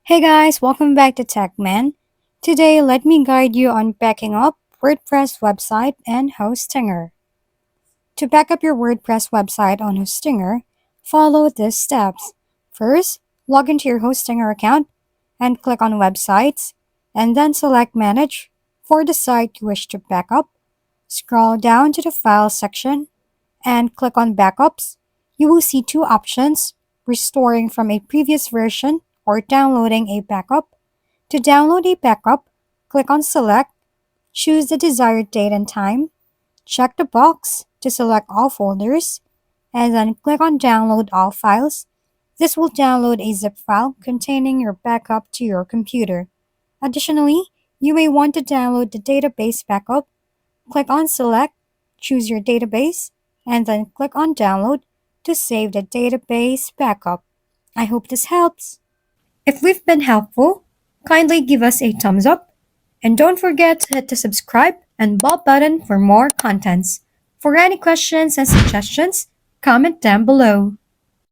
Hey guys, welcome back to TechMan. Today, let me guide you on backing up WordPress website and Hostinger. To back up your WordPress website on Hostinger, follow these steps. First, log into your Hostinger account and click on Websites, and then select Manage for the site you wish to back up. Scroll down to the Files section and click on Backups. You will see two options, restoring from a previous version or downloading a backup. To download a backup, click on Select, choose the desired date and time, check the box to select all folders, and then click on Download All Files. This will download a zip file containing your backup to your computer. Additionally, you may want to download the database backup. Click on Select, choose your database, and then click on Download to save the database backup. I hope this helps. If we've been helpful, kindly give us a thumbs up, and don't forget to hit the subscribe and bell button for more contents. For any questions and suggestions, comment down below.